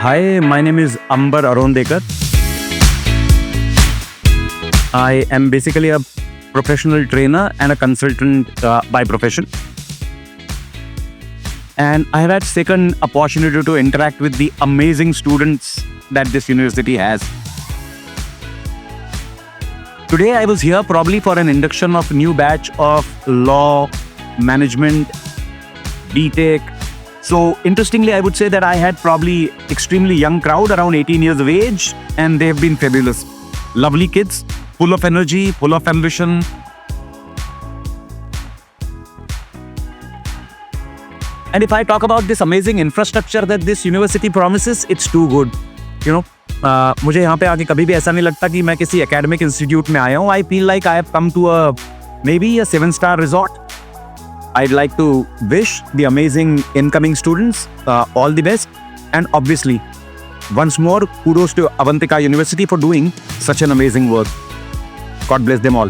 Hi, my name is Arondekar. I am basically a professional trainer and a consultant by profession. And I have had second opportunity to interact with the amazing students that this university has. Today I was here probably for an induction of new batch of law, management, BTech. So interestingly, I would say that I had probably extremely young crowd, around 18 years of age, and they've been fabulous. Lovely kids, full of energy, full of ambition. And if I talk about this amazing infrastructure that this university promises, it's too good. मुझे यहाँ पे आके कभी भी ऐसा नहीं लगता कि मैं किसी academic institute में आया हूँ. I feel like I have come to maybe a 7-star resort. I'd like to wish the amazing incoming students all the best. And obviously, once more, kudos to Avantika University for doing such an amazing work. God bless them all.